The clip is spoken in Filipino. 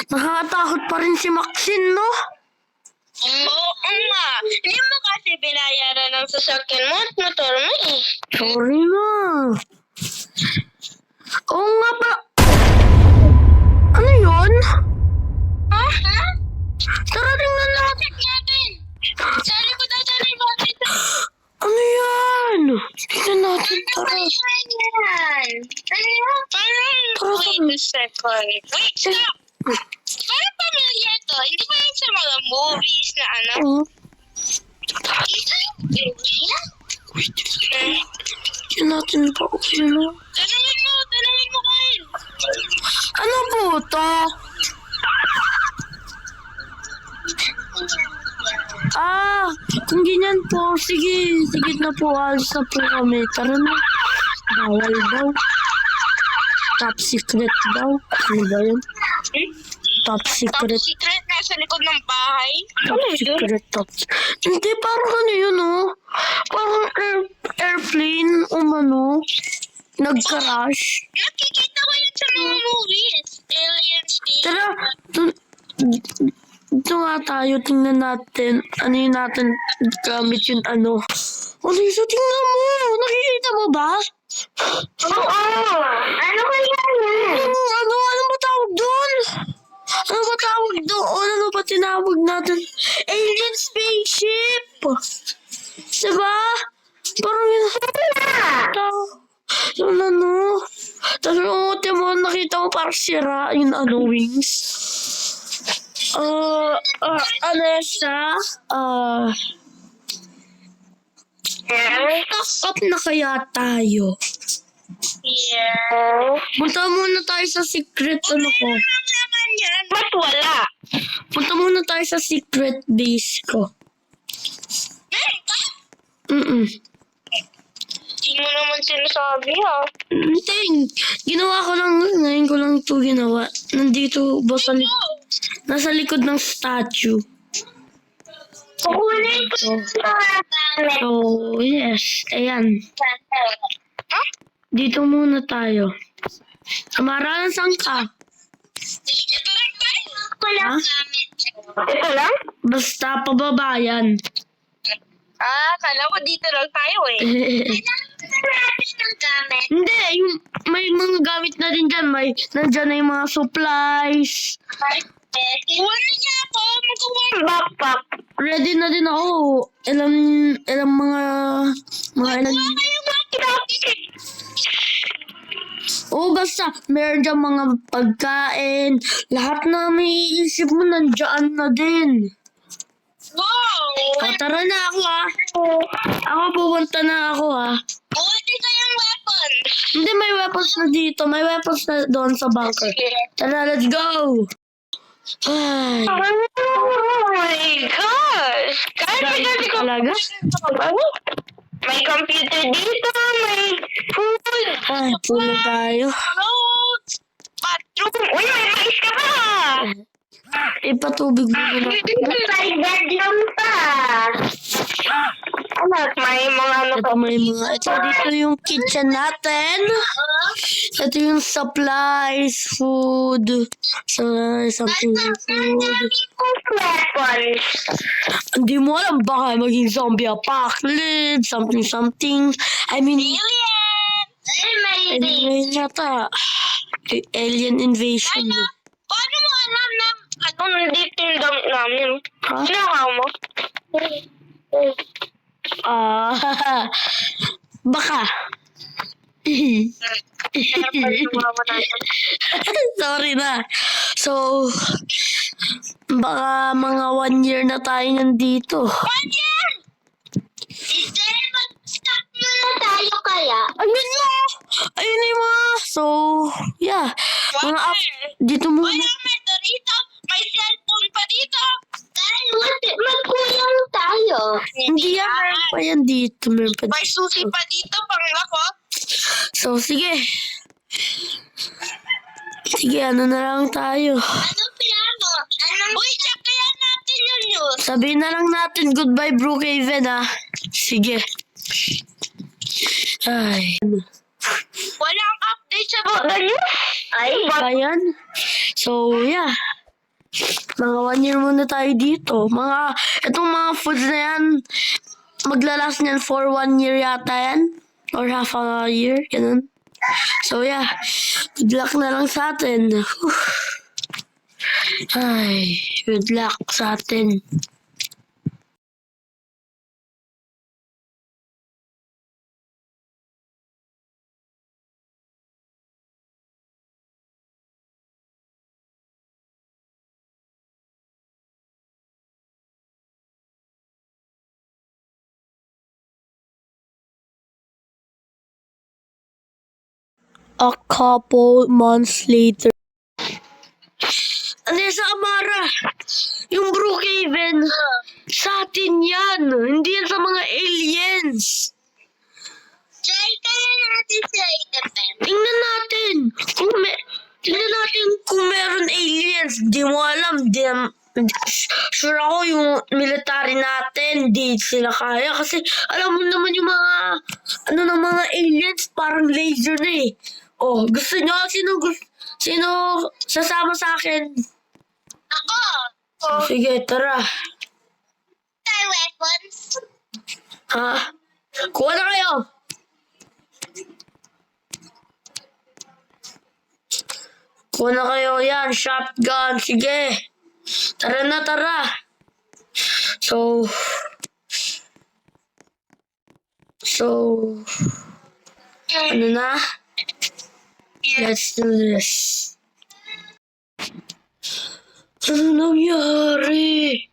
Nakakatakot pa rin si Maxine, no? Oo nga. Hindi mo kasi binayaran ng sasakyan mo at motor mo eh. Sorry na. Oo nga pa. Ano yun? Ha? Tara, tingnan natin. Check natin. Sa likod natin ay bakit? Ano yan? Tingnan natin, tara. Ano yan? Tara, Wait a second. Wait, stop. Parang familiar to. Hindi ba yan sa mga movies na ano? Oo. Wait. Tingnan natin pa. Ano? Tanungin mo kain. Ano po ito? Kung ganyan po, sige na po, alis na po kami. Tara na. Bawal daw. Top secret daw. Ano ba yun? Top Top secret. secret nasa likod ng bahay. Top secret, Hindi, parang ano yun, oh. Parang airplane, nag-crash. Nakikita ko yun sa mga movies. Aliens, Tara, dito nga tayo, tingnan natin. Ano yun natin gamit yung ano. Ano yun? So, tingnan mo. Nakikita mo ba? Oo. Ano kaya yan? Ano ba tawag doon? Ano ba tawag doon? Ano ba tinawag natin? Alien spaceship! Diba? Parang yun. Yun ano. Tapos yung uti mo, nakita mo parang sira yung wings. Ano siya? Up na kaya tayo? Yeah. Punta muna tayo sa secret ko. Ano naman yan? Ba't wala? Punta muna tayo sa secret base ko. Meron ka? Hindi mo naman sinasabi ha. Hindi. Ginawa ko lang. Ngayon ko lang ito ginawa. Nandito ba sa nasa likod ng statue. Kukunin ko So, yes. Ayan. Dito muna tayo. Amara, saan ka? Ito lang tayo. Wala Ha? gamit. Ito lang? Basta pababa yan. Kala ko dito lang tayo eh. Natin ng gamit. Hindi, may mga gamit na din dyan. Nandyan na yung mga supplies. Iwan niya ako. Mag-warm backpack. Ready na din ako. Ilang mga ilan. Basta meron dyan mga pagkain. Lahat na may iisip mo nandyan na din. Wow! Tara na ako Ako pupunta na ako Buwati kayang weapon. Hindi, may weapons na dito. May weapons na doon sa bunker. Tara, let's go! Ay. Oh my gosh! Dahil talaga? May computer dito, may food. Ay, puno tayo. Clothes. Bathroom. Uy, may mais ka pa! Ipatubig mo na. May bedroom pa. May mga Ito dito yung kitchen natin. Ito yung supplies, food. Something food. weapons. Hindi mo alam, baka maging zombie apocalypse, something. I mean, alien yata. Alien invasion. Paano mo alam na nandito yung damit namin? Ha? Sinakaw mo? Baka. Sorry na. So, baka mga 1 year na tayo nandito. 1 year? Hindi, mag-stop muna tayo kaya. Ayun na yung mga. So, yeah. Dito muna. May dito, may cellphone pa dito. Dahil magkulang tayo. Hindi yan. Meron pa yan dito. May susi pa dito, panglakot. So, sige. Sige, ano na lang tayo. Anong plano? Uy, check kaya natin yun. Sabihin na lang natin goodbye, Brookhaven, Sige. Ay. Walang update sa buta niyo? Ay, Ba yan? So, yeah. Mga 1 year muna tayo dito. Itong mga foods na yan, maglalast niyan for 1 year yata yan. Or half a year, ganun. So, yeah. Good luck na lang sa atin. Whew. Ay, good luck sa atin. A couple months later. Ano sa Amara? Yung Brookhaven, sa atin yan. Hindi yan sa mga aliens. Try kaya natin sila i-depend. Tingnan natin kung meron aliens. Di mo alam. Sure ako yung military natin, di sila kaya. Kasi alam mo naman yung mga, ng mga aliens, parang laser na eh. Oh, gusto nyo? Sino sasama sa akin? Ako! Sige, tara. Tayo weapons. Ha? Kuha na kayo. Kuha na kayo yan. Shotgun. Sige. Tara na, tara. So, ano na? Let's do this. Ano nangyari?